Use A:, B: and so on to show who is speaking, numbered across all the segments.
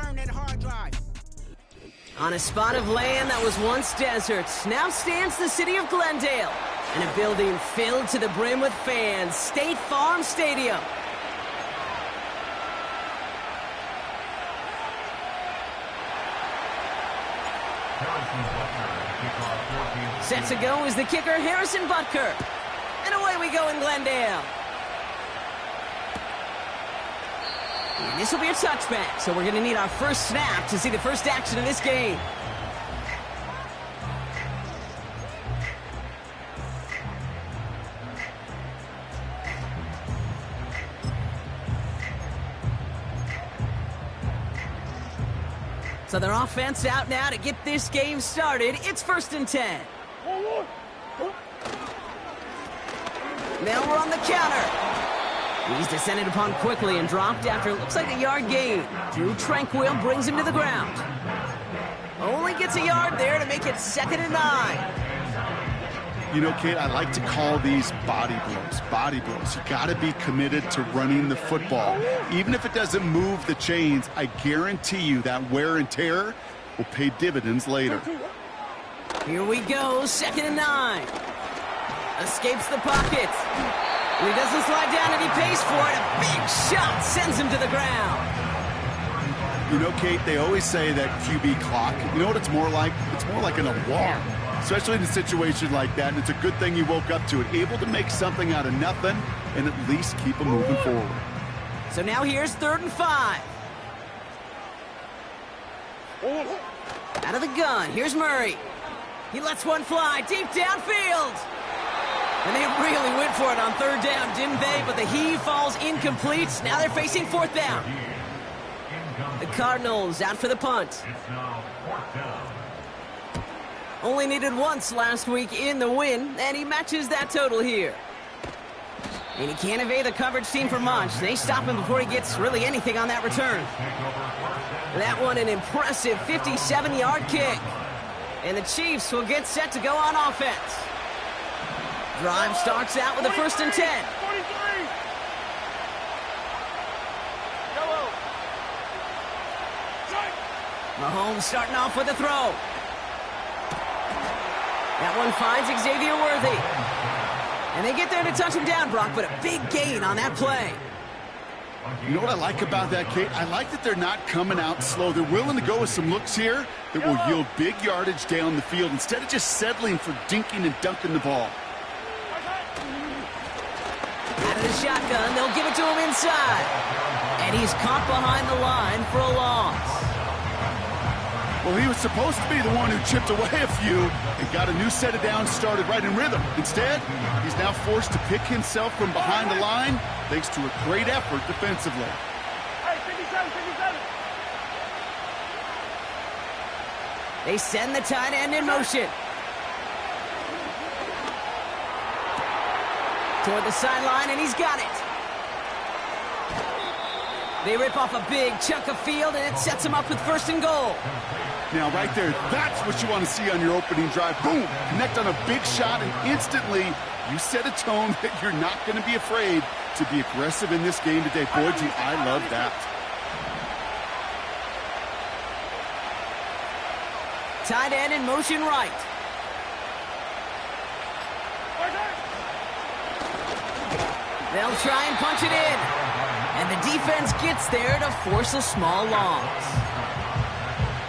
A: burn that hard drive.
B: On a spot of land that was once desert, now stands the city of Glendale, and a building filled to the brim with fans, State Farm Stadium. Set to go is the kicker, Harrison Butker. And away we go in Glendale. And this will be a touchback, so we're going to need our first snap to see the first action of this game. So their offense out now to get this game started. It's 1st and 10. Now we're on the counter. He's descended upon quickly and dropped after it looks like a yard gain. Drew Tranquil brings him to the ground. Only gets a yard there to make it 2nd and 9.
C: You know, Kate, I like to call these body blows. Body blows. You got to be committed to running the football. Even if it doesn't move the chains, I guarantee you that wear and tear will pay dividends later.
B: Here we go, 2nd and 9. Escapes the pocket. He doesn't slide down and he pays for it. A big shot sends him to the ground.
C: You know, Kate, they always say that QB clock, you know what it's more like? It's more like an alarm, especially in a situation like that. And it's a good thing you woke up to it, able to make something out of nothing and at least keep them moving forward.
B: So now here's 3rd and 5. Out of the gun, here's Murray. He lets one fly deep downfield. And they really went for it on 3rd down, didn't they? But the heave falls incomplete. Now they're facing 4th down. The Cardinals out for the punt. Only needed once last week in the win, and he matches that total here. And he can't evade the coverage team for much. They stop him before he gets really anything on that return. That one an impressive 57-yard kick. And the Chiefs will get set to go on offense. Drive starts out with a 1st and 10. Mahomes starting off with a throw. That one finds Xavier Worthy. And they get there to touch him down, Brock, but a big gain on that play.
C: You know what I like about that, Kate? I like that they're not coming out slow. They're willing to go with some looks here that will yield big yardage down the field instead of just settling for dinking and dunking the ball.
B: Out of the shotgun, they'll give it to him inside. And he's caught behind the line for a loss.
C: Well, he was supposed to be the one who chipped away a few and got a new set of downs started right in rhythm. Instead, he's now forced to pick himself from behind the line thanks to a great effort defensively.
D: Hey, 57, 57.
B: They send the tight end in motion. Toward the sideline, and he's got it. They rip off a big chunk of field, and it sets him up with 1st and goal.
C: Now, right there, that's what you want to see on your opening drive. Boom! Connect on a big shot, and instantly you set a tone that you're not going to be afraid to be aggressive in this game today. Boy, gee, I love that.
B: Tight end in motion right. They'll try and punch it in. And the defense gets there to force a small loss.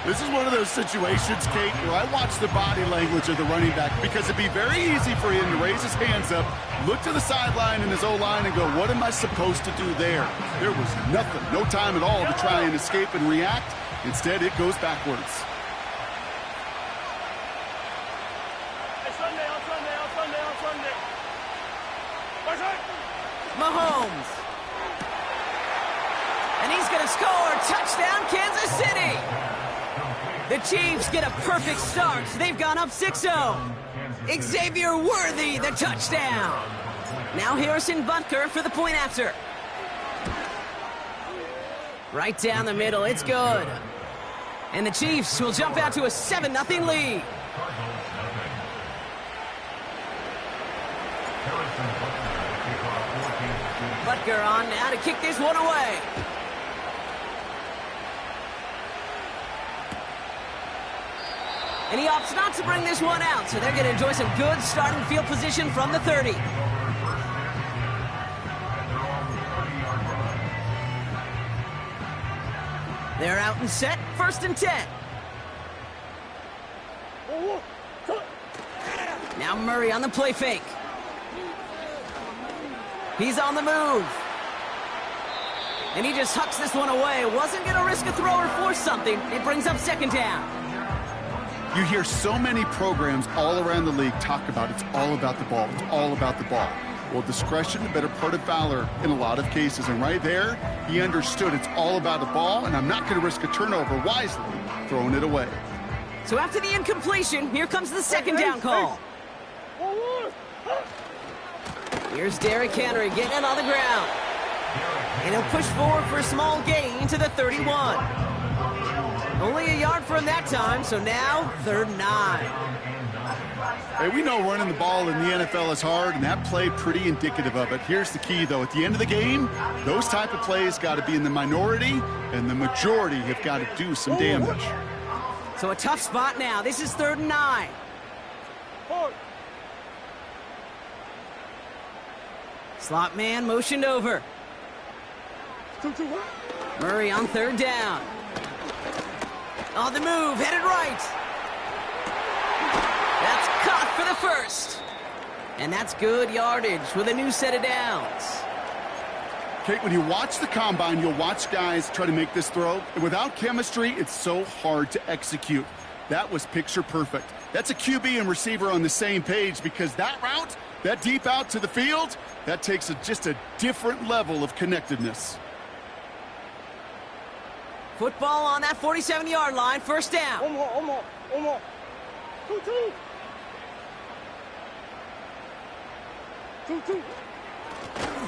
C: This is one of those situations, Kate, where I watch the body language of the running back because it'd be very easy for him to raise his hands up, look to the sideline in his O-line and go, what am I supposed to do there? There was nothing, no time at all to try and escape and react. Instead, it goes backwards.
B: Mahomes. And he's going to score. Touchdown, Kansas City. The Chiefs get a perfect start. They've gone up 6-0. Xavier Worthy, the touchdown. Now Harrison Butker for the point after. Right down the middle. It's good. And the Chiefs will jump out to a 7-0 lead. Butker on now to kick this one away. And he opts not to bring this one out, so they're going to enjoy some good starting field position from the 30. They're out and set, 1st and 10. Now Murray on the play fake. He's on the move. And he just hucks this one away. Wasn't going to risk a throw or force something. It brings up 2nd down.
C: You hear so many programs all around the league talk about it's all about the ball. It's all about the ball. Well, discretion, the better part of valor in a lot of cases. And right there, he understood it's all about the ball, and I'm not going to risk a turnover wisely, throwing it away.
B: So after the incompletion, here comes the 2nd down call. Here's Derrick Henry getting it on the ground. And he'll push forward for a small gain to the 31. Only a yard for him that time, so now 3rd and 9.
C: Hey, we know running the ball in the NFL is hard, and that play pretty indicative of it. Here's the key, though. At the end of the game, those type of plays got to be in the minority, and the majority have got to do some damage.
B: So a tough spot now. This is 3rd and 9. Slot man motioned over. Murray on 3rd down. On the move, headed right. That's caught for the 1st. And that's good yardage with a new set of downs.
C: Kate, when you watch the combine, you'll watch guys try to make this throw. And without chemistry, it's so hard to execute. That was picture perfect. That's a QB and receiver on the same page, because that route, that deep out to the field, that takes just a different level of connectedness.
B: Football on that 47-yard line, 1st down.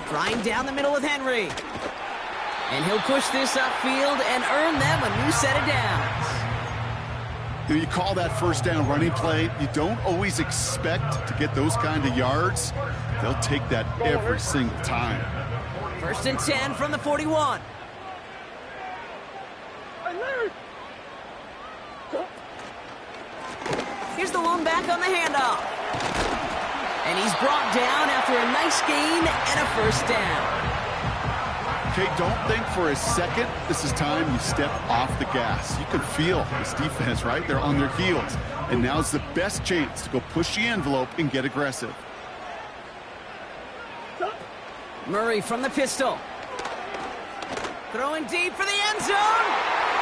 B: Flying down the middle with Henry. And he'll push this upfield and earn them a new set of downs.
C: You call that 1st down running play, you don't always expect to get those kind of yards. They'll take that every single time.
B: 1st and 10 from the 41. Here's the lone back on the handoff. And he's brought down after a nice gain and a 1st down.
C: Okay, don't think for a second this is time you step off the gas. You can feel this defense, right? They're on their heels. And now's the best chance to go push the envelope and get aggressive.
B: Murray from the pistol. Throwing deep for the end zone.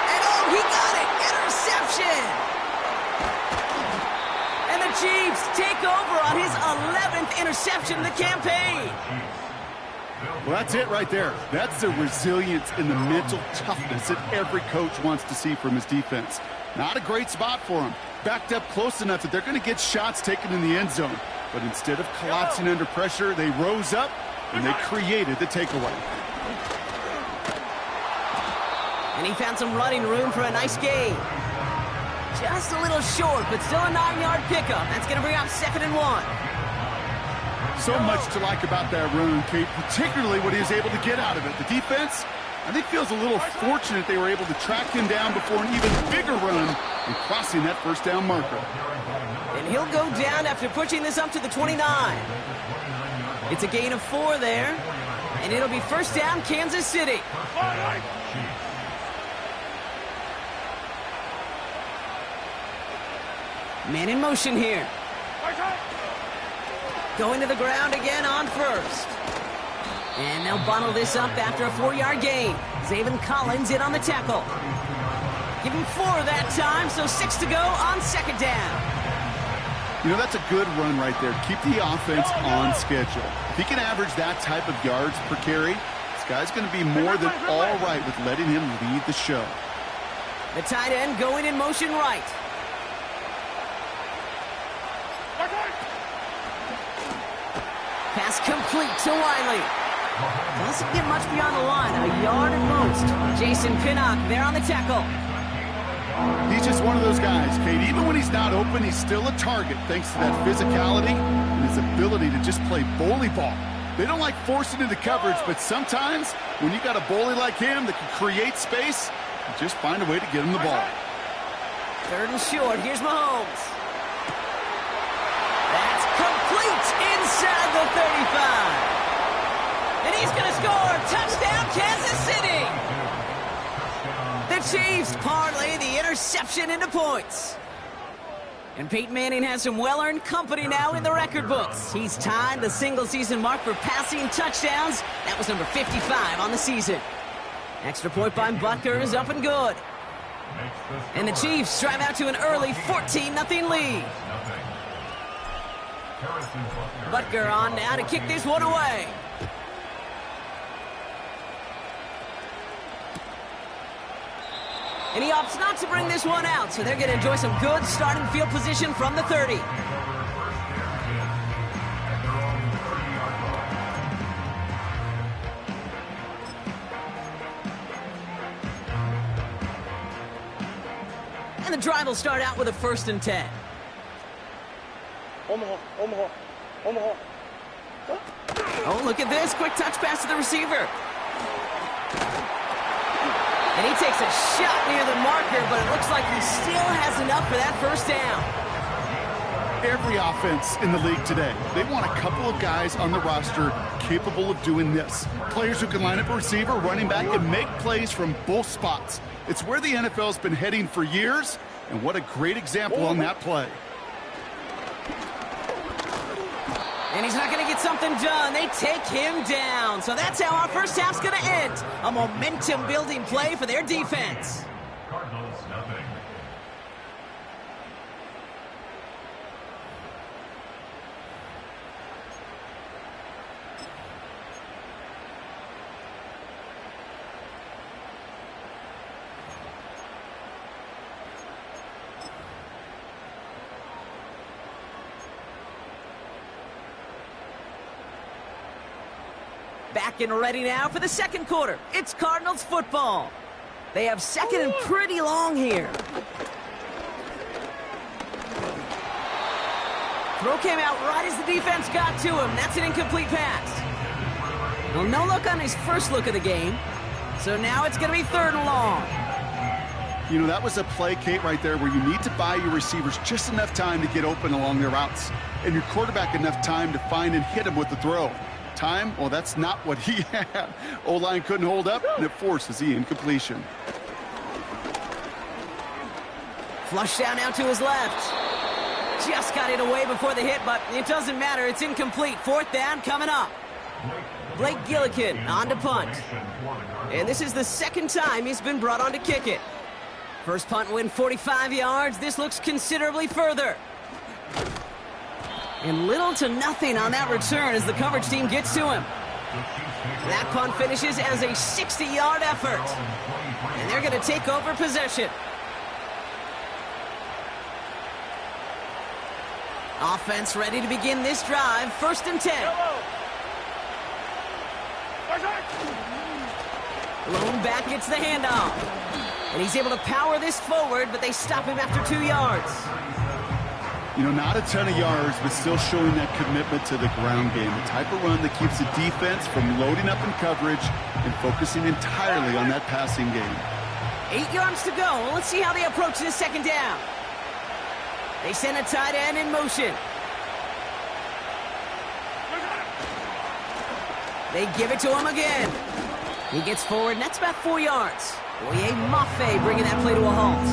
B: And oh, he got it! Interception! And the Chiefs take over on his 11th interception of the campaign.
C: Well, that's it right there. That's the resilience and the mental toughness that every coach wants to see from his defense. Not a great spot for him. Backed up close enough that they're going to get shots taken in the end zone. But instead of collapsing under pressure, they rose up and they created the takeaway.
B: And he found some running room for a nice gain. Just a little short, but still a 9-yard pickup. That's going to bring up 2nd and 1.
C: So much to like about that run, Kate, particularly what he was able to get out of it. The defense, I think, feels a little fortunate they were able to track him down before an even bigger run and crossing that 1st down marker.
B: And he'll go down after pushing this up to the 29. It's a gain of 4 there, and it'll be 1st down, Kansas City. Man in motion here. Going to the ground again on 1st. And they'll bundle this up after a 4-yard gain. Zaven Collins in on the tackle. Give him 4 that time, so 6 to go on 2nd down.
C: You know, that's a good run right there. Keep the offense on schedule. If he can average that type of yards per carry, this guy's going to be more than all right with letting him lead the show.
B: The tight end going in motion right. Pass complete to Wiley. Doesn't get much beyond the line, a yard at most. Jason Pinnock there on the tackle.
C: He's just one of those guys, Kate. Even when he's not open, he's still a target thanks to that physicality and his ability to just play bully ball. They don't like forcing into coverage, but sometimes when you got a bully like him that can create space, you just find a way to get him the ball.
B: Third and short. Here's Mahomes. That's complete inside the 35. And he's going to score. Touchdown, Kansas City. The Chiefs parlay the interception into points. And Peyton Manning has some well-earned company now in the record books. He's tied the single-season mark for passing touchdowns. That was number 55 on the season. Extra point by Butker is up and good. And the Chiefs drive out to an early 14-0 lead. Butker on now to kick this one away. And he opts not to bring this one out, so they're going to enjoy some good starting field position from the 30. And the drive will start out with a 1st and 10.
D: Omaha, Omaha, Omaha.
B: Oh, look at this. Quick touch pass to the receiver. And he takes a shot near the marker, but it looks like he still has enough for that 1st down.
C: Every offense in the league today, they want a couple of guys on the roster capable of doing this. Players who can line up a receiver, running back, and make plays from both spots. It's where the NFL's been heading for years, and what a great example on that play.
B: And he's not going to get something done. They take him down. So that's how our first half's going to end. A momentum-building play for their defense.
A: Cardinals, nothing.
B: Back and ready now for the second quarter. It's Cardinals football. They have second and pretty long here. Throw came out right as the defense got to him. That's an incomplete pass. Well, no look on his first look of the game. So now it's going to be 3rd and long.
C: You know, that was a play, Kate, right there where you need to buy your receivers just enough time to get open along their routes. And your quarterback enough time to find and hit him with the throw. Time? Well, that's not what he had. O-line couldn't hold up, and it forces the incompletion.
B: Flush down now to his left. Just got it away before the hit, but it doesn't matter. It's incomplete. 4th down coming up. Blake Gillikin on to punt. And this is the 2nd time he's been brought on to kick it. First punt win 45 yards. This looks considerably further. And little to nothing on that return as the coverage team gets to him. That punt finishes as a 60-yard effort. And they're going to take over possession. Offense ready to begin this drive. 1st and 10. Lone back gets the handoff. And he's able to power this forward, but they stop him after 2 yards.
C: You know, not a ton of yards, but still showing that commitment to the ground game. The type of run that keeps the defense from loading up in coverage and focusing entirely on that passing game.
B: 8 yards to go. Let's see how they approach this 2nd down. They send a tight end in motion. They give it to him again. He gets forward, and that's about 4 yards. MOF bringing that play to a halt.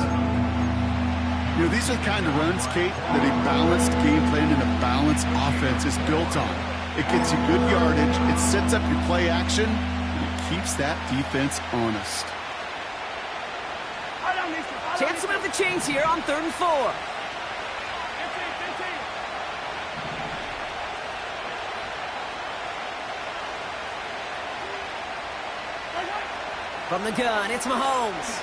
C: You know, these are the kind of runs, Kate, that a balanced game plan and a balanced offense is built on. It gets you good yardage, it sets up your play action, and it keeps that defense honest.
B: Chance to move the chains here on 3rd and 4. From the gun, it's Mahomes.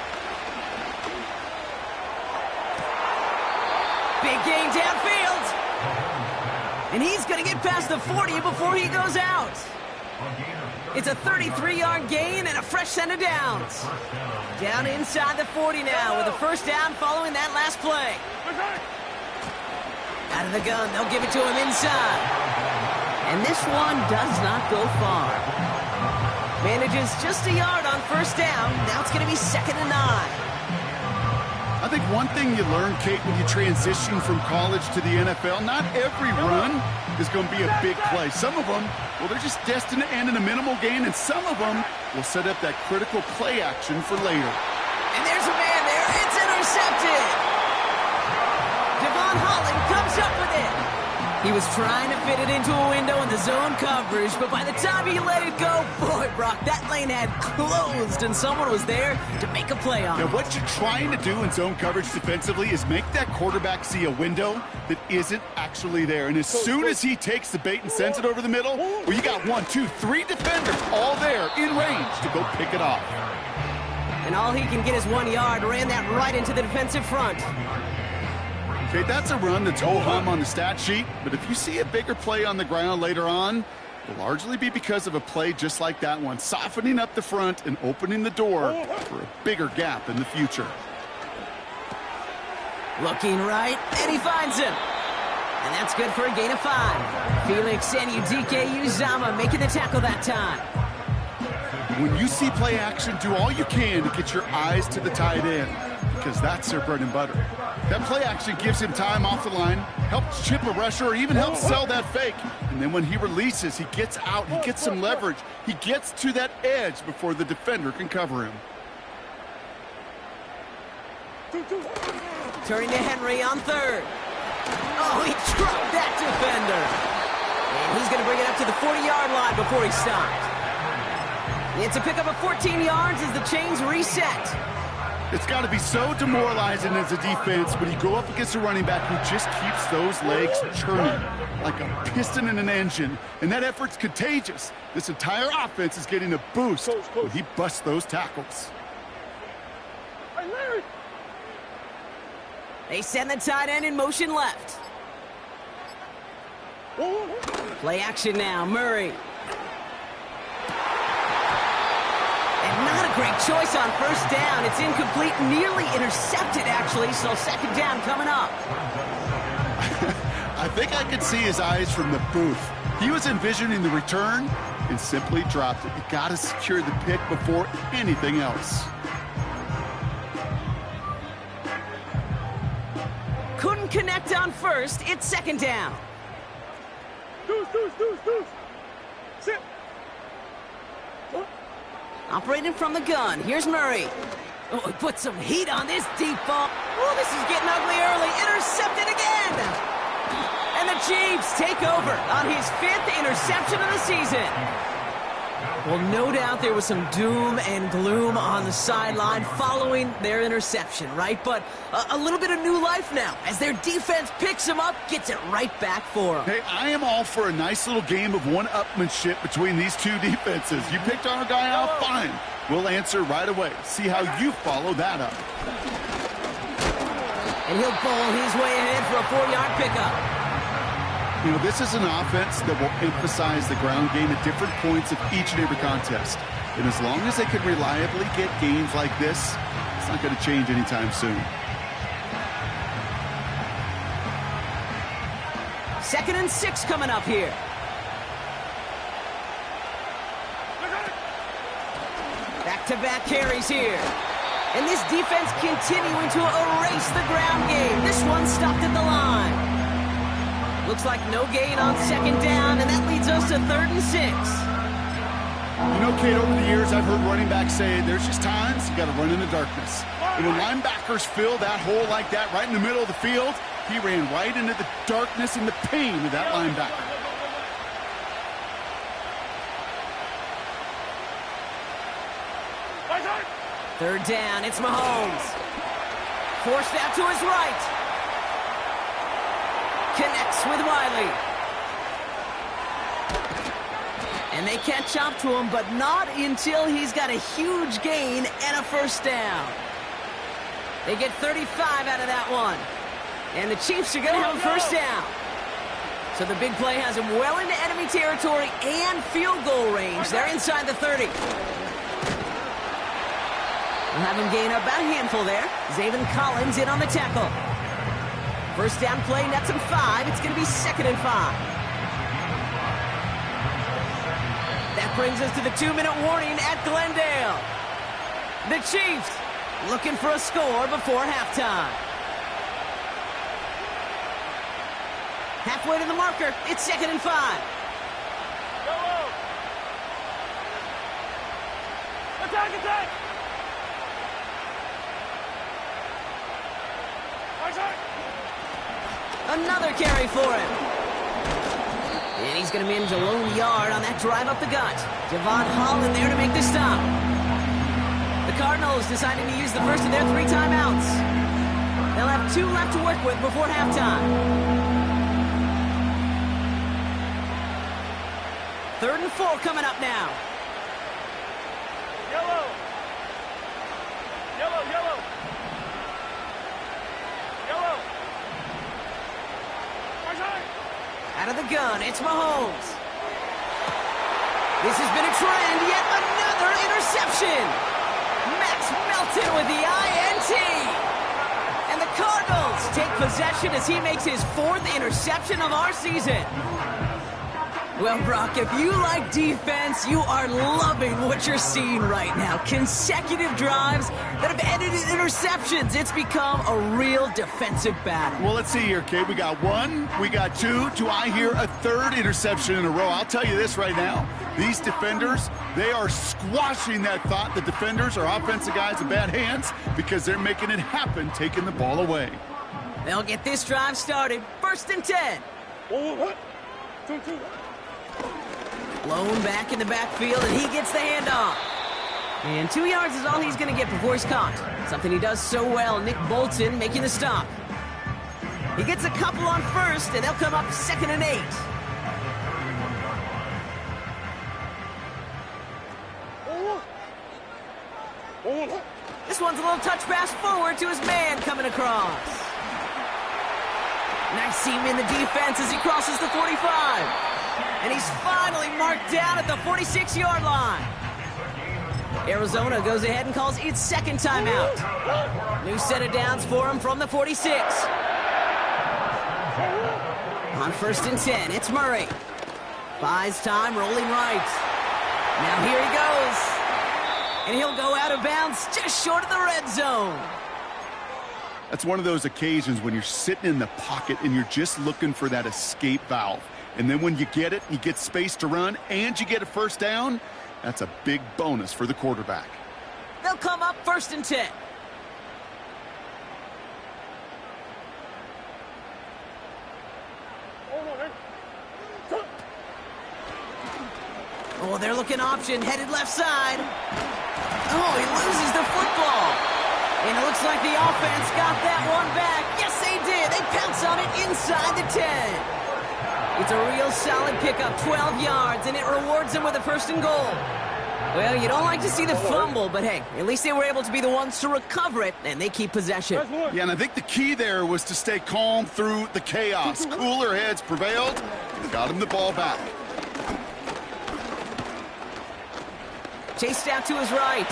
B: Big gain downfield. And he's going to get past the 40 before he goes out. It's a 33-yard gain and a fresh set of downs. Down inside the 40 now with a 1st down following that last play. Out of the gun, they'll give it to him inside. And this one does not go far. Manages just a yard on 1st down. Now it's going to be 2nd and 9.
C: I think one thing you learn, Kate, when you transition from college to the NFL, not every run is going to be a big play. Some of them, well, they're just destined to end in a minimal gain, and some of them will set up that critical play action for later.
B: And there's a man there. It's intercepted. Devon Holland comes up with it. He was trying to fit it into a window in the zone coverage, but by the time he let it go, boy, Brock, that lane had closed, and someone was there to make a play on it.
C: Now, what you're trying to do in zone coverage defensively is make that quarterback see a window that isn't actually there. And as soon as he takes the bait and sends it over the middle, well, you got 1, 2, 3 defenders all there in range to go pick it off.
B: And all he can get is 1 yard, ran that right into the defensive front.
C: Okay, that's a run that's ho-hum on the stat sheet, but if you see a bigger play on the ground later on, it'll largely be because of a play just like that one, softening up the front and opening the door for a bigger gap in the future.
B: Looking right, and he finds him. And that's good for a gain of 5. Felix Anudike Uzama making the tackle that time.
C: When you see play action, do all you can to get your eyes to the tight end, because that's their bread and butter. That play action gives him time off the line, helps chip a rusher, or even helps sell that fake. And then when he releases, he gets out, he gets some leverage. He gets to that edge before the defender can cover him.
B: Turning to Henry on 3rd. Oh, he dropped that defender. And he's going to bring it up to the 40-yard line before he stopped. It's a pickup of 14 yards as the chains reset.
C: It's got to be so demoralizing as a defense when you go up against a running back who just keeps those legs churning like a piston in an engine. And that effort's contagious. This entire offense is getting a boost when he busts those tackles.
B: They send the tight end in motion left. Play action now, Murray. And not a great choice on 1st down. It's incomplete, nearly intercepted, actually, so 2nd down coming up.
C: I think I could see his eyes from the booth. He was envisioning the return and simply dropped it. You got to secure the pick before anything else.
B: Couldn't connect on 1st. It's 2nd down.
D: Sit.
B: Operating from the gun. Here's Murray. Oh, he put some heat on this deep ball. Oh, this is getting ugly early. Intercepted again. And the Chiefs take over on his 5th interception of the season. Well, no doubt there was some doom and gloom on the sideline following their interception, right? But a little bit of new life now as their defense picks him up, gets it right back for him.
C: Hey, I am all for a nice little game of one-upmanship between these two defenses. You picked our guy out, fine. We'll answer right away. See how you follow that up.
B: And he'll bowl his way ahead for a 4-yard pickup.
C: You know, this is an offense that will emphasize the ground game at different points of each and every contest. And as long as they can reliably get gains like this, it's not going to change anytime soon.
B: 2nd and 6 coming up here. Back-to-back carries here. And this defense continuing to erase the ground game. This one stopped at the line. Looks like no gain on 2nd down, and that leads us to 3rd and 6.
C: You know, Kate, over the years, I've heard running backs say there's just times you got to run in the darkness. And when linebackers fill that hole like that right in the middle of the field, he ran right into the darkness and the pain of that linebacker.
B: Third down, it's Mahomes. Forced out to his right. Connects with Riley. And they catch up to him, but not until he's got a huge gain and a 1st down. They get 35 out of that one. And the Chiefs are going to have a 1st down. So the big play has him well into enemy territory and field goal range. They're inside the 30. We'll have him gain about a handful there. Zaven Collins in on the tackle. 1st down play, nets him 5. It's going to be 2nd and 5. That brings us to the 2-minute warning at Glendale. The Chiefs Looking for a score before halftime. Halfway to the marker. It's 2nd and 5.
D: Attack, attack!
B: Another carry for him. And he's going to manage a lone yard on that drive up the gut. Javon Holland there to make the stop. The Cardinals deciding to use the first of their 3 timeouts. They'll have 2 left to work with before halftime. 3rd and 4 coming up now.
D: Yellow! Yellow, yellow! Yellow!
B: Out of the gun, it's Mahomes. This has been a trend, yet another interception. Max Melton with the INT. And the Cardinals take possession as he makes his 4th interception of our season. Well, Brock, if you like defense, you are loving what you're seeing right now. Consecutive drives that have ended in interceptions. It's become a real defensive battle.
C: Well, let's see here, Kate. We got 1, we got 2. Do I hear a 3rd interception in a row? I'll tell you this right now. These defenders, they are squashing that thought. The defenders are offensive guys in bad hands because they're making it happen, taking the ball away.
B: They'll get this drive started. 1st and 10.
D: What? 2.
B: Blown back in the backfield, and he gets the handoff. And 2 yards is all he's going to get before he's caught. Something he does so well. Nick Bolton making the stop. He gets a couple on 1st, and they'll come up 2nd and 8. This one's a little touch pass forward to his man coming across. Nice seam in the defense as he crosses the 45. And he's finally marked down at the 46-yard line. Arizona goes ahead and calls its 2nd timeout. New set of downs for him from the 46. On 1st and 10, it's Murray. Buys time, rolling right. Now here he goes. And he'll go out of bounds just short of the red zone.
C: That's one of those occasions when you're sitting in the pocket and you're just looking for that escape valve. And then when you get it, you get space to run, and you get a 1st down, that's a big bonus for the quarterback.
B: They'll come up 1st and 10. Oh, they're looking option, headed left side. Oh, he loses the football. And it looks like the offense got that one back. Yes, they did. They pounce on it inside the 10. It's a real solid pickup, 12 yards, and it rewards them with a 1st and goal. Well, you don't like to see the fumble, but hey, at least they were able to be the ones to recover it, and they keep possession.
C: Yeah, and I think the key there was to stay calm through the chaos. Cooler heads prevailed, got him the ball back.
B: Chased out to his right.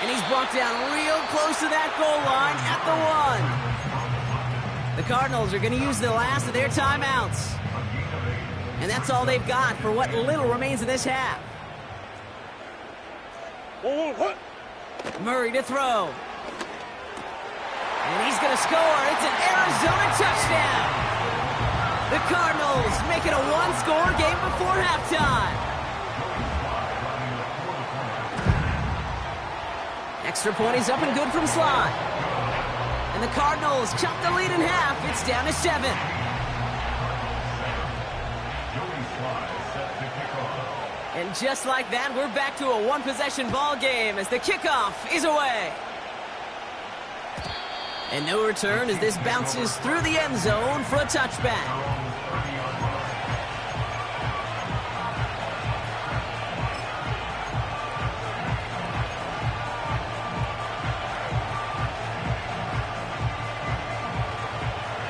B: And he's brought down real close to that goal line at the 1. The Cardinals are going to use the last of their timeouts. And that's all they've got for what little remains of this half. Murray to throw. And he's going to score. It's an Arizona touchdown. The Cardinals make it a 1-score game before halftime. Extra point is up and good from slot. And the Cardinals chop the lead in half. It's down to 7. And just like that, we're back to a 1-possession ball game as the kickoff is away. And no return as this bounces through the end zone for a touchback.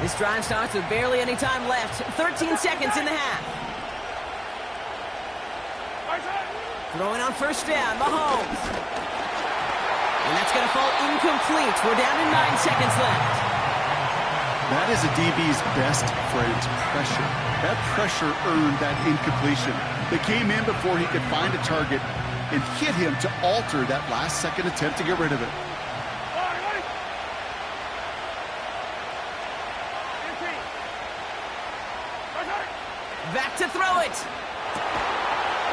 B: This drive starts with barely any time left. 13 seconds in the half. Throwing on 1st down, Mahomes. And that's going to fall incomplete. We're down to 9 seconds left.
C: That is a DB's best friend, pressure. That pressure earned that incompletion. They came in before he could find a target, and hit him to alter that last-second attempt to get rid of it.
B: Back to throw it.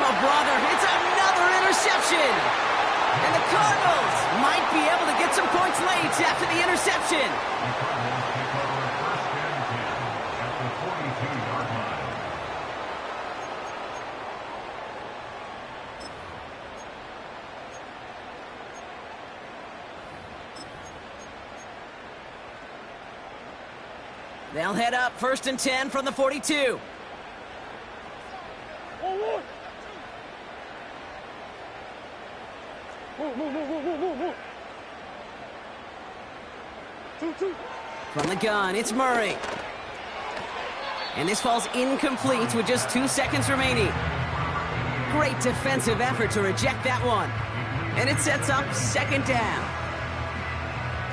B: Oh, brother, it's another interception. And the Cardinals might be able to get some points late after the interception. They'll head up 1st and 10 from the 42. From the gun, it's Murray. And this falls incomplete with just 2 seconds remaining. Great defensive effort to reject that one. And it sets up 2nd down.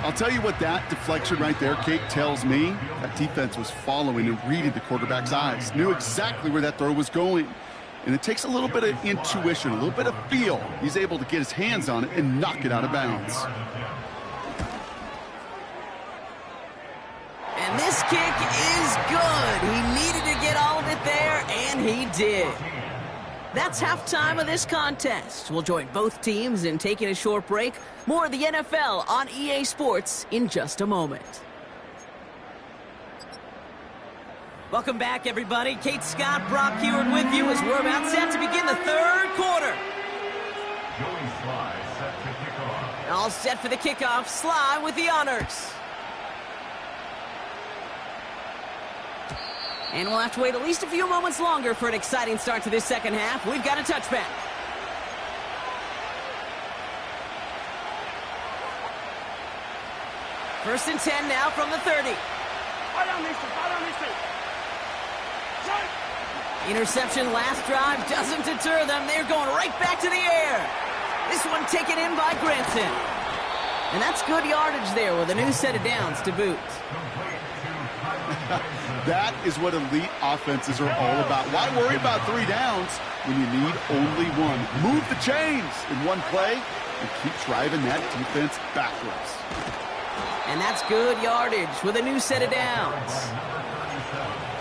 C: I'll tell you what that deflection right there, Kate, tells me. That defense was following and reading the quarterback's eyes. Knew exactly where that throw was going. And it takes a little bit of intuition, a little bit of feel. He's able to get his hands on it and knock it out of bounds.
B: And this kick is good. He needed to get all of it there, and he did. That's halftime of this contest. We'll join both teams in taking a short break. More of the NFL on EA Sports in just a moment. Welcome back, everybody. Kate Scott, Brock Heward with you as we're about set to begin the 3rd quarter. All set for the kickoff. Sly with the honors. And we'll have to wait at least a few moments longer for an exciting start to this 2nd half. We've got a touchback. First and 10 now from the 30. Interception last drive doesn't deter them. They're going right back to the air. This one taken in by Granson. And that's good yardage there with a new set of downs to boot.
C: That is what elite offenses are all about. Why worry about 3 downs when you need only one? Move the chains in one play and keep driving that defense backwards.
B: And that's good yardage with a new set of downs.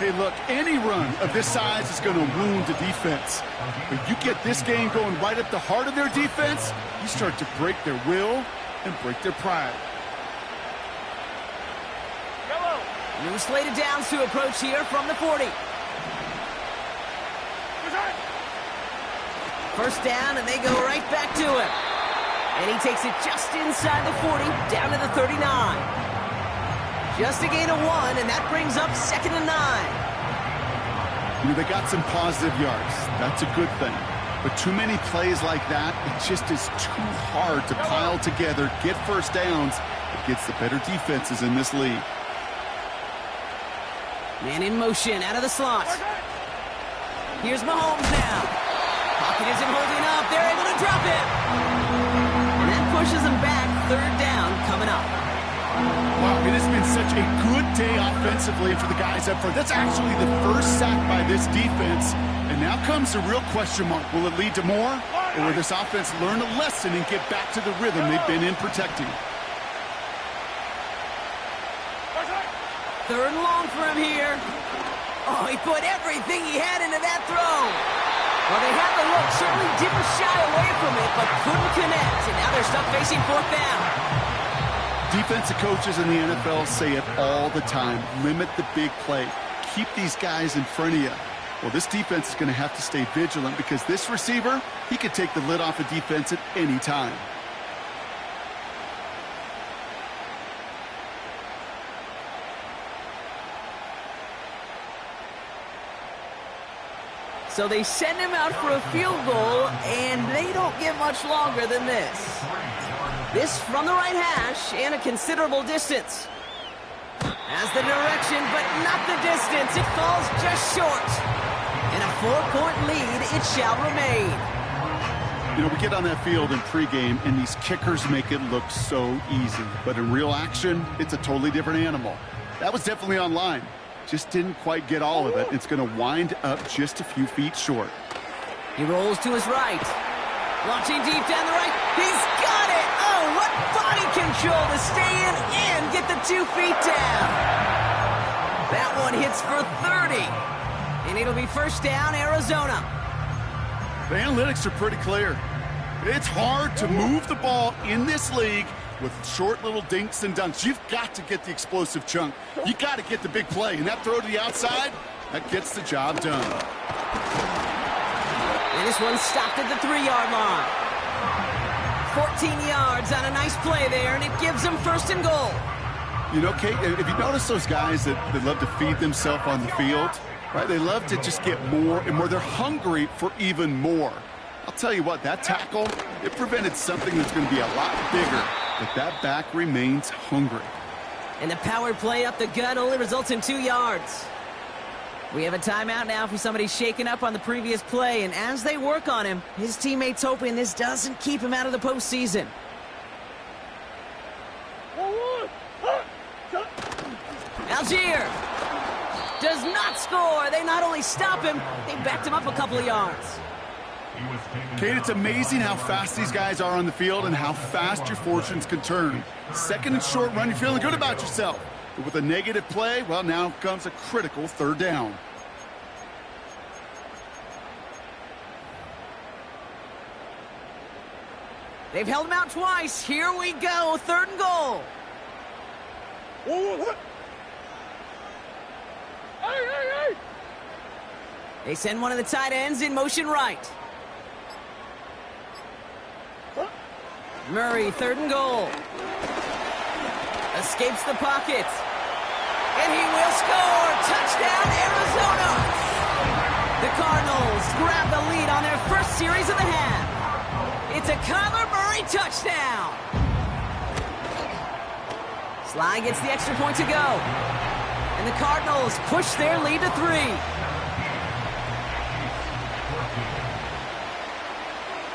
C: Hey, look, any run of this size is going to wound the defense. But you get this game going right at the heart of their defense, you start to break their will and break their pride.
B: New slate of downs to approach here from the 40. First down, and they go right back to him. And he takes it just inside the 40, down to the 39. Just a gain of 1, and that brings up 2nd and 9.
C: You know, they got some positive yards. That's a good thing. But too many plays like that, it just is too hard to pile together, get first downs against the better defenses in this league.
B: Man in motion, out of the slot. Here's Mahomes now. Pocket isn't holding up. They're able to drop it. And that pushes them back. 3rd down coming up.
C: Wow, it has been such a good day offensively for the guys up front. That's actually the first sack by this defense. And now comes the real question mark. Will it lead to more? Or will this offense learn a lesson and get back to the rhythm they've been in protecting?
B: 3rd and long for him here. Oh, he put everything he had into that throw. Well, they had the look, certainly didn't shy away from it, but couldn't connect. And now they're stuck facing 4th down.
C: Defensive coaches in the NFL say it all the time. Limit the big play. Keep these guys in front of you. Well, this defense is going to have to stay vigilant because this receiver, he could take the lid off a defense at any time.
B: So they send him out for a field goal, and they don't get much longer than this. This from the right hash and a considerable distance. Has the direction, but not the distance. It falls just short. And a 4-point lead, it shall remain.
C: You know, we get on that field in pregame, and these kickers make it look so easy. But in real action, it's a totally different animal. That was definitely on line. Just didn't quite get all of it. It's going to wind up just a few feet short.
B: He rolls to his right. Launching deep down the right. He's got it. Oh, what body control to stay in and get the 2 feet down. That one hits for 30. And it'll be first down, Arizona.
C: The analytics are pretty clear. It's hard to move the ball in this league with short little dinks and dunks. You've got to get the explosive chunk. You got to get the big play. And that throw to the outside, that gets the job done.
B: And this one stopped at the 3-yard line. 14 yards on a nice play there, and it gives them first and goal.
C: You know, Kate, if you notice those guys that love to feed themselves on the field, right? They love to just get more and more. They're hungry for even more. I'll tell you what, that tackle, it prevented something that's going to be a lot bigger, but that back remains hungry.
B: And the power play up the gut only results in 2 yards. We have a timeout now for somebody shaken up on the previous play, and as they work on him, his teammates hoping this doesn't keep him out of the postseason. Algier does not score. They not only stop him, they backed him up a couple of yards.
C: Kate, it's amazing how fast these guys are on the field and how fast your fortunes can turn. Second and short run, you're feeling good about yourself. But with a negative play, well, now comes a critical 3rd down.
B: They've held him out twice. Here we go, 3rd and goal. They send one of the tight ends in motion right. Murray, 3rd and goal. Escapes the pocket. And he will score. Touchdown, Arizona. The Cardinals grab the lead on their first series of the half. It's a Kyler Murray touchdown. Sly gets the extra point to go. And the Cardinals push their lead to 3.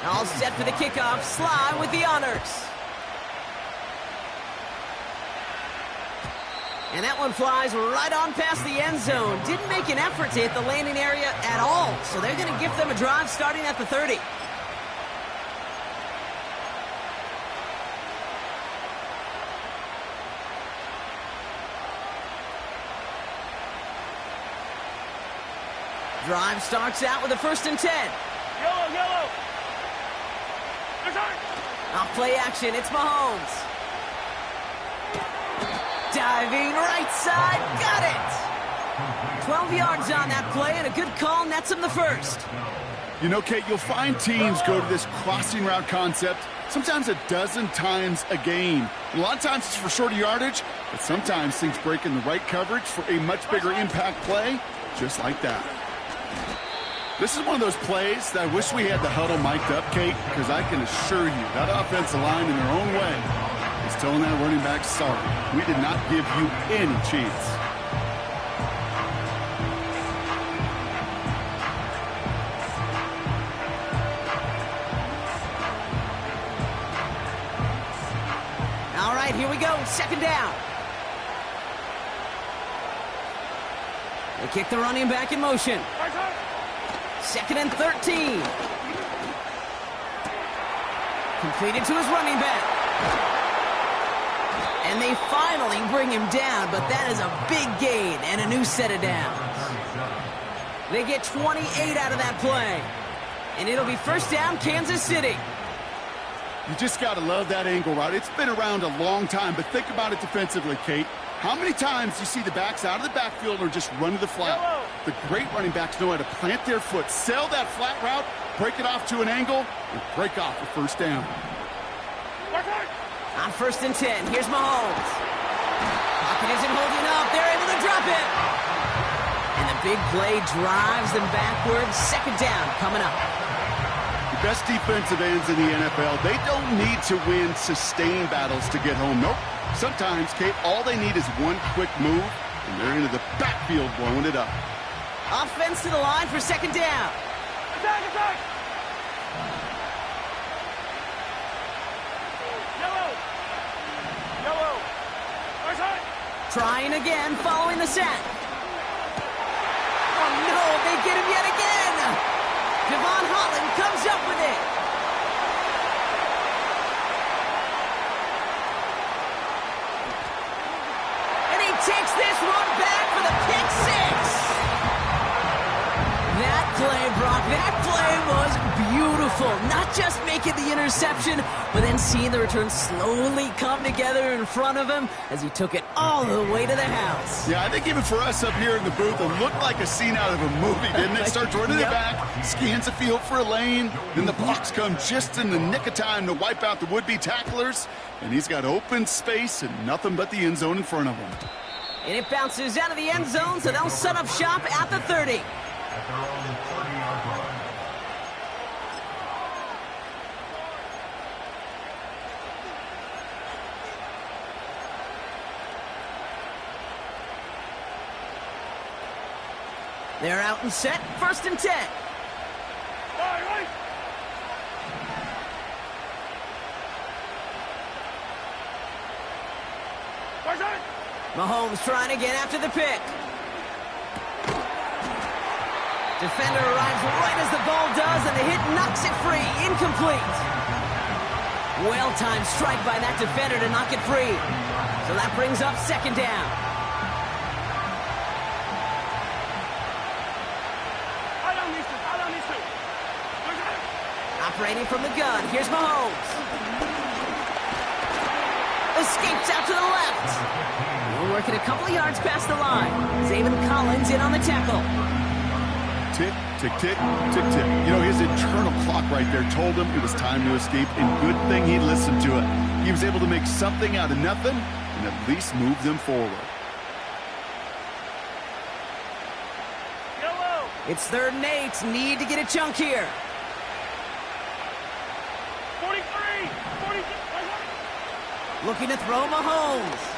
B: All set for the kickoff. Sly with the honors. And that one flies right on past the end zone. Didn't make an effort to hit the landing area at all. So they're going to give them a drive starting at the 30. Drive starts out with a 1st and 10.
D: Yellow.
B: Off play action, it's Mahomes. Diving right side, got it. 12 yards on that play, and a good call nets him the 1st.
C: You know, Kate, you'll find teams go to this crossing route concept sometimes a dozen times a game. And a lot of times it's for shorter yardage, but sometimes things break in the right coverage for a much bigger impact play, just like that. This is one of those plays that I wish we had the huddle mic'd up, Kate, because I can assure you that offensive line in their own way is telling that running back, sorry, we did not give you any chance.
B: All right, here we go, 2nd down. They kick the running back in motion. 2nd and 13. Completed to his running back. And they finally bring him down, but that is a big gain and a new set of downs. They get 28 out of that play. And it'll be first down, Kansas City.
C: You just got to love that angle route. It's been around a long time, but think about it defensively, Kate. How many times do you see the backs out of the backfield or just run to the flat? The great running backs know how to plant their foot, sail that flat route, break it off to an angle, and break off the first down.
B: On 1st and 10, here's Mahomes. Pocket isn't holding up. They're able to drop it. And the big play drives them backwards. 2nd down coming up.
C: The best defensive ends in the NFL, they don't need to win sustained battles to get home. Nope. Sometimes, Kate, all they need is one quick move, and they're into the backfield blowing it up.
B: Offense to the line for 2nd down.
D: Attack! Yellow.
B: Trying again, following the sack. Oh, no, they get him yet again. Devon Holland comes up with it. takes this one back for the pick six. That play, Brock, that play was beautiful. Not just making the interception, but then seeing the return slowly come together in front of him as he took it all the way to the house.
C: Yeah, I think even for us up here in the booth, it looked like a scene out of a movie, didn't it? Starts running it back, scans the field for a lane, then the blocks come just in the nick of time to wipe out the would-be tacklers, and he's got open space and nothing but the end zone in front of him.
B: And it bounces out of the end zone, so they'll set up shop at the 30.
A: At their own 30-yard line.
B: They're out and set, 1st and 10.
D: Right.
B: Mahomes trying to get after the pick. Defender arrives right as the ball does, and the hit knocks it free. Incomplete. Well-timed strike by that defender to knock it free. So that brings up 2nd down. Operating from the gun, here's Mahomes. Escapes out to the left. We're working a couple of yards past the line. Zaven Collins in on the tackle.
C: Tick, tick, tick, tick, tick. You know, his internal clock right there told him it was time to escape, and good thing he listened to it. He was able to make something out of nothing and at least move them forward.
D: Yellow.
B: It's 3rd and 8. Need to get a chunk here.
D: 43. 46.
B: Looking to throw Mahomes.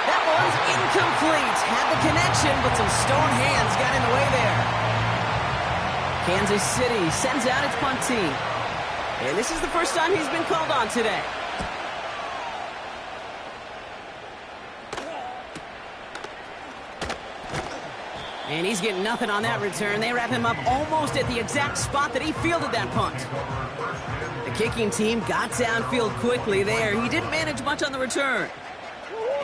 B: That one's incomplete. Had the connection, but some stone hands got in the way there. Kansas City sends out its punt team. And this is the first time he's been called on today. And he's getting nothing on that return. They wrap him up almost at the exact spot that he fielded that punt. The kicking team got downfield quickly there. He didn't manage much on the return.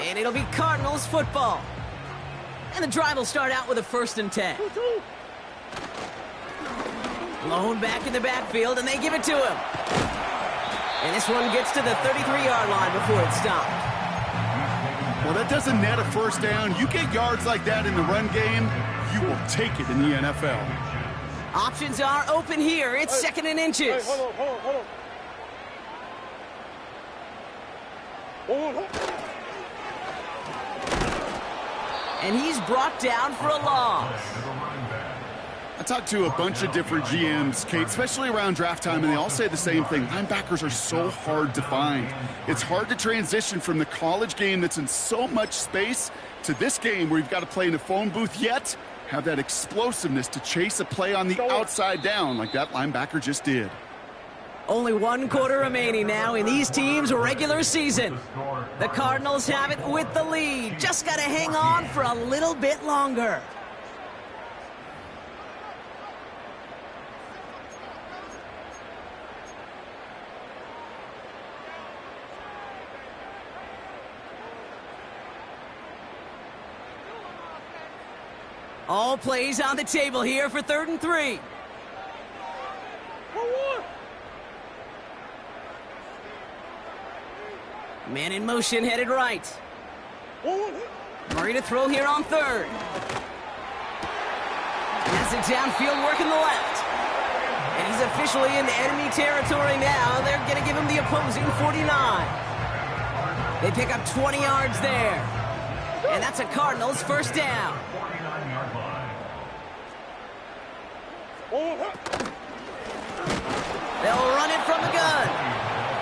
B: And it'll be Cardinals football. And the drive will start out with a 1st and 10. Blown back in the backfield, and they give it to him. And this one gets to the 33-yard line before it's stopped.
C: Well, that doesn't net a 1st down. You get yards like that in the run game, you will take it in the NFL.
B: Options are open here. It's 2nd and inches.
D: Hold on.
B: And he's brought down for a loss.
C: I talked to a bunch of different GMs, Kate, especially around draft time, and they all say the same thing. Linebackers are so hard to find. It's hard to transition from the college game that's in so much space to this game where you've got to play in a phone booth, yet have that explosiveness to chase a play on the outside down like that linebacker just did.
B: Only 1 quarter remaining now in these teams' regular season. The Cardinals have it with the lead. Just got to hang on for a little bit longer. All plays on the table here for 3rd and 3. Man in motion, headed right. Murray to throw here on 3rd. Has it downfield, working the left. And he's officially in enemy territory now. They're going to give him the opposing 49. They pick up 20 yards there. And that's a Cardinals 1st down.
A: 49-yard line.
B: They'll run it from the gun.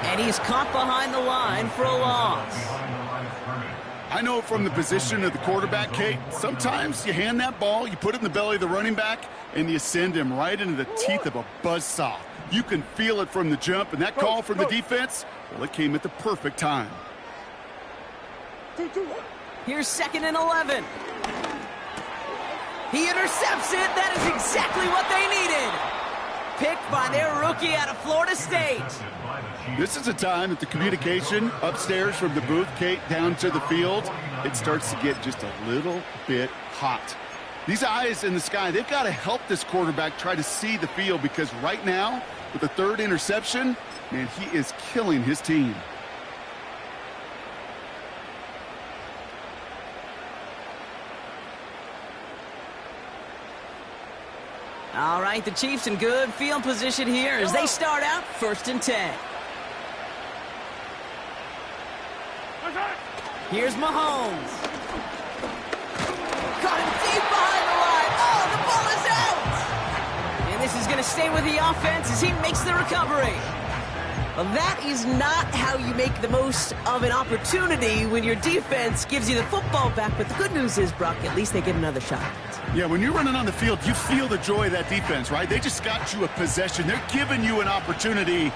B: And he's caught behind the line for a loss.
C: I know from the position of the quarterback, Kate, sometimes you hand that ball, you put it in the belly of the running back, and you send him right into the teeth of a buzzsaw. You can feel it from the jump, and that call from the defense, well, it came at the perfect time.
B: Here's 2nd and 11. He intercepts it. That is exactly what they needed. Picked by their rookie out of Florida State.
C: This is a time that the communication upstairs from the booth, Kate, down to the field, it starts to get just a little bit hot. These eyes in the sky, they've got to help this quarterback try to see the field, because right now, with the third interception, man, he is killing his team.
B: All right, the Chiefs in good field position here as they start out 1st and 10. Here's Mahomes. Caught him deep behind the line. Oh, the ball is out! And this is going to stay with the offense as he makes the recovery. Well, that is not how you make the most of an opportunity when your defense gives you the football back. But the good news is, Brock, at least they get another shot.
C: Yeah, when you're running on the field, you feel the joy of that defense, right? They just got you a possession. They're giving you an opportunity.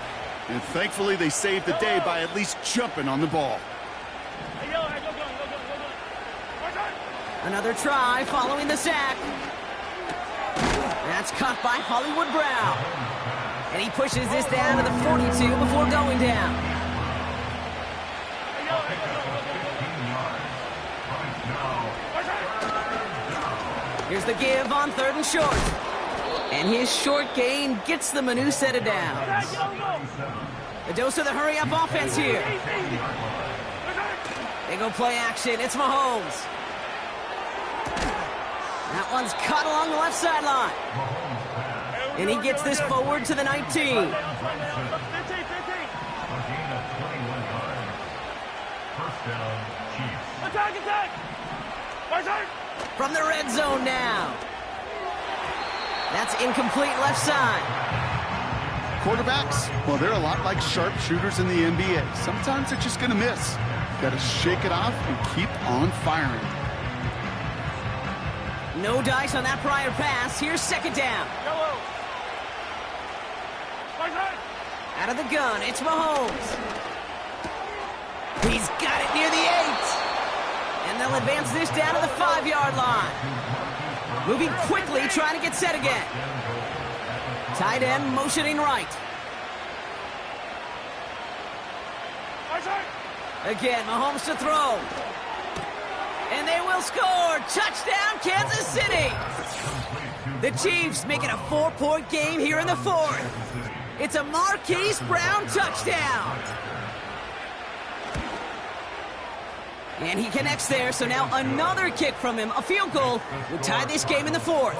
C: And thankfully, they saved the day by at least jumping on the ball.
B: Another try following the sack. That's caught by Hollywood Brown. And he pushes this down to the 42 before going down. Here's the give on 3rd and short. And his short gain gets them a new set of downs. A dose of the hurry-up offense here. They go play action. It's Mahomes. That one's caught along the left sideline. And he gets this forward to the 19. From the red zone now. That's incomplete left side.
C: Quarterbacks, well, they're a lot like sharpshooters in the NBA. Sometimes they're just going to miss. Got to shake it off and keep on firing.
B: No dice on that prior pass. Here's 2nd down. Out of the gun, it's Mahomes. He's got it near the 8. And they'll advance this down to the 5-yard line. Moving quickly, trying to get set again. Tight end motioning right. Again, Mahomes to throw. And they will score. Touchdown, Kansas City. The Chiefs make it a 4-point game here in the 4th. It's a Marquise Brown touchdown. And he connects there, so now another kick from him. A field goal would tie this game in the 4th.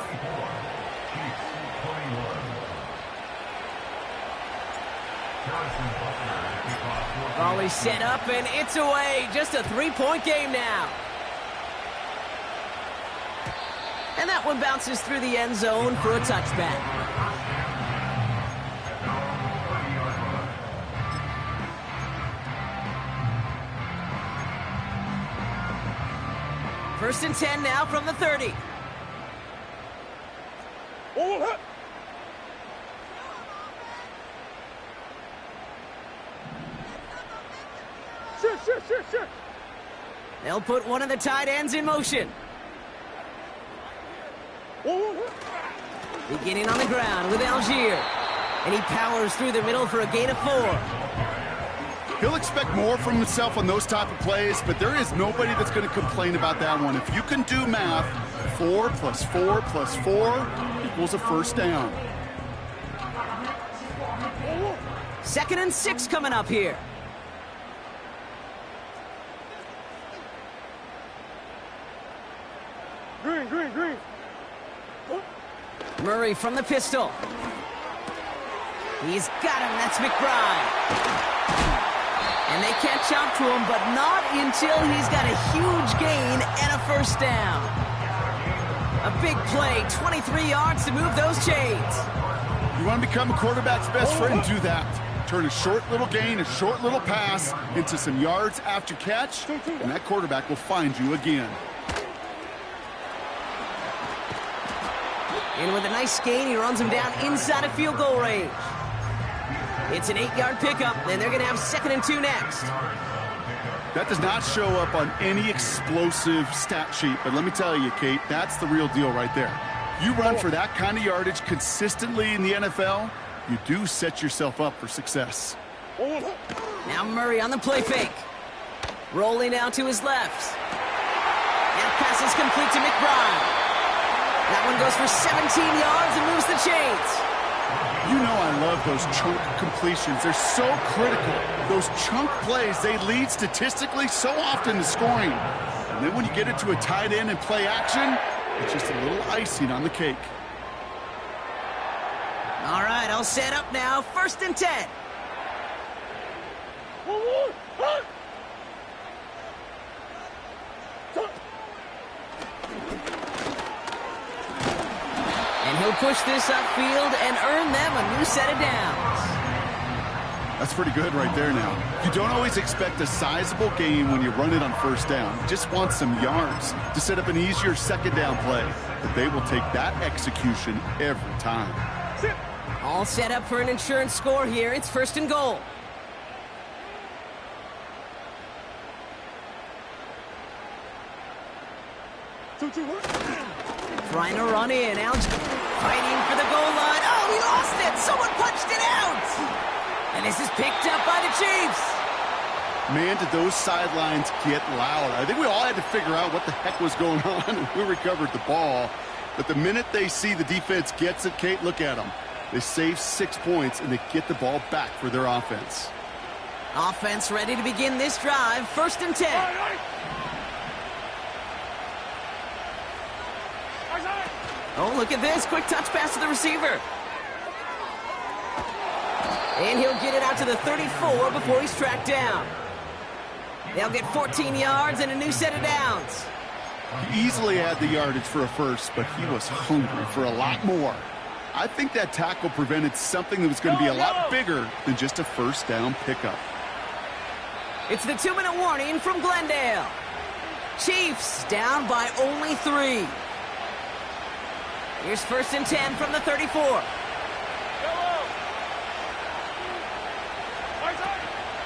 B: Ball is set up, and it's away. Just a 3-point game now. And that one bounces through the end zone for a touchback. First and 10 now from the 30.
D: Sure.
B: They'll put one of the tight ends in motion. Beginning on the ground with Algier. And he powers through the middle for a gain of 4.
C: He'll expect more from himself on those type of plays, but there is nobody that's going to complain about that one. If you can do math, 4 + 4 + 4 equals a first down.
B: 2nd and 6 coming up here.
D: Green.
B: Murray from the pistol. He's got him. That's McBride. And they catch up to him, but not until he's got a huge gain and a first down. A big play, 23 yards to move those chains.
C: You want to become a quarterback's best friend, do that. Turn a short little gain, a short little pass into some yards after catch, and that quarterback will find you again.
B: And with a nice gain, he runs him down inside of field goal range. It's an 8-yard pickup, and they're going to have 2nd and 2 next.
C: That does not show up on any explosive stat sheet, but let me tell you, Kate, that's the real deal right there. You run for that kind of yardage consistently in the NFL, you do set yourself up for success.
B: Now Murray on the play fake. Rolling out to his left. That pass is complete to McBride. That one goes for 17 yards and moves the chains.
C: You know I love those chunk completions. They're so critical. Those chunk plays, they lead statistically so often to scoring. And then when you get it to a tight end and play action, it's just a little icing on the cake.
B: All right, I'll set up now. 1st and 10. And he'll push this upfield and earn them a new set of downs.
C: That's pretty good right there now. You don't always expect a sizable gain when you run it on 1st down. You just want some yards to set up an easier 2nd down play. But they will take that execution every time.
B: All set up for an insurance score here. It's 1st and goal. Trying to run in. Alex fighting for the goal line. Oh, he lost it. Someone punched it out. And this is picked up by the Chiefs.
C: Man, did those sidelines get loud. I think we all had to figure out what the heck was going on and who recovered the ball. But the minute they see the defense gets it, Kate, look at them. They save 6 points, and they get the ball back for their offense.
B: Offense ready to begin this drive. 1st and 10. Oh, look at this. Quick touch pass to the receiver. And he'll get it out to the 34 before he's tracked down. They'll get 14 yards and a new set of downs.
C: He easily had the yardage for a first, but he was hungry for a lot more. I think that tackle prevented something that was going to be a lot bigger than just a 1st down pickup.
B: It's the 2-minute warning from Glendale. Chiefs down by only 3. Here's 1st and 10 from the 34.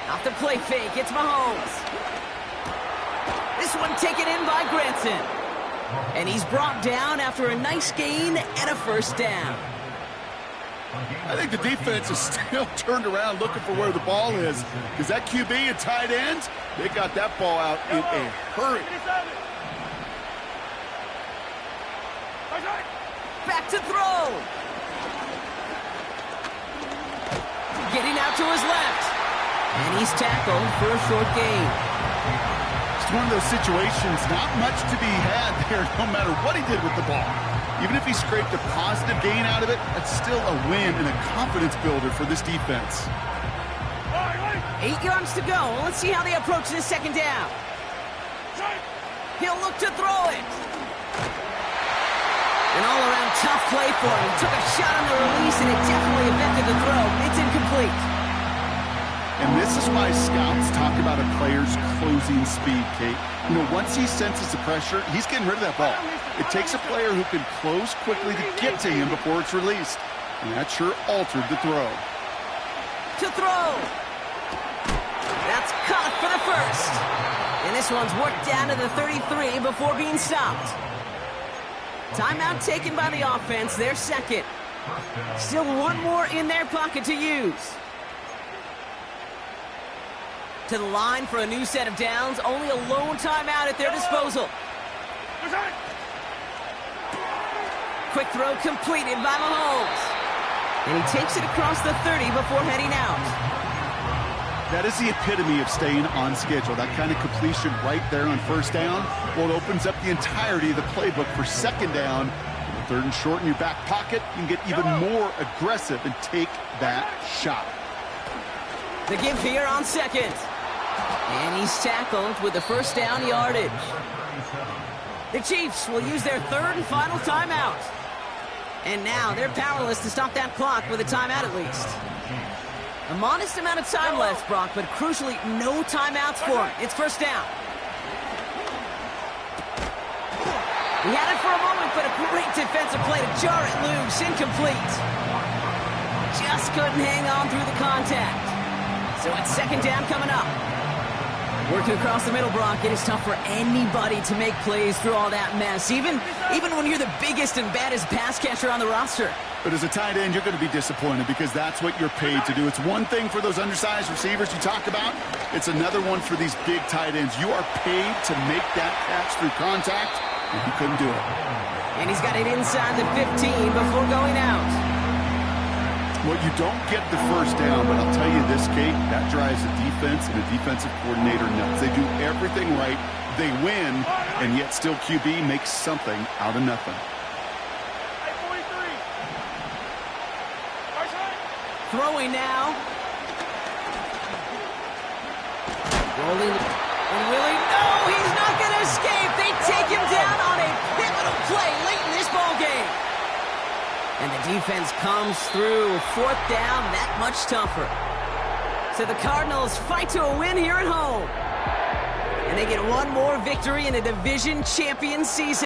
B: Off the play fake, it's Mahomes. This one taken in by Granson. And he's brought down after a nice gain and a 1st down.
C: I think the defense is still turned around looking for where the ball is. Because that QB and tight ends, they got that ball out in a hurry.
B: Back to throw. Getting out to his left. And he's tackled for a short gain.
C: It's one of those situations, not much to be had there no matter what he did with the ball. Even if he scraped a positive gain out of it, that's still a win and a confidence builder for this defense.
B: 8 yards to go. Let's see how they approach this 2nd down. He'll look to throw it. An all-around tough play for him. He took a shot on the release, and it definitely affected the throw. It's incomplete.
C: And this is why scouts talk about a player's closing speed, Kate. You know, once he senses the pressure, he's getting rid of that ball. It takes a player who can close quickly to get to him before it's released. And that sure altered the throw.
B: To throw. That's caught for the 1st. And this one's worked down to the 33 before being stopped. Timeout taken by the offense, their 2nd. Still one more in their pocket to use. To the line for a new set of downs, only a lone timeout at their disposal. Quick throw completed by Mahomes. And he takes it across the 30 before heading out.
C: That is the epitome of staying on schedule. That kind of completion right there on 1st down. Well, it opens up the entirety of the playbook for 2nd down. 3rd and short in your back pocket, you can get even more aggressive and take that shot.
B: The give here on 2nd. And he's tackled with the 1st down yardage. The Chiefs will use their 3rd and final timeout. And now they're powerless to stop that clock with a timeout at least. A modest amount of time left, Brock, but crucially no timeouts for him. It's 1st down. He had it for a moment, but a great defensive play to jar it loose. Incomplete. Just couldn't hang on through the contact. So it's 2nd down coming up. Working across the middle, Brock, it is tough for anybody to make plays through all that mess, even when you're the biggest and baddest pass catcher on the roster.
C: But as a tight end, you're going to be disappointed because that's what you're paid to do. It's one thing for those undersized receivers you talk about. It's another one for these big tight ends. You are paid to make that catch through contact, and he couldn't do it.
B: And he's got it inside the 15 before going out.
C: Well, you don't get the first down, but I'll tell you this, Kate, that drives the defense and the defensive coordinator nuts. They do everything right, they win, and yet still QB makes something out of nothing.
B: Throwing now. Rolling. And Willie. No, he's not going to escape. They take him down on a pivotal play late in this ball game. And the defense comes through. Fourth down, that much tougher. So the Cardinals fight to a win here at home. And they get one more victory in a division champion season.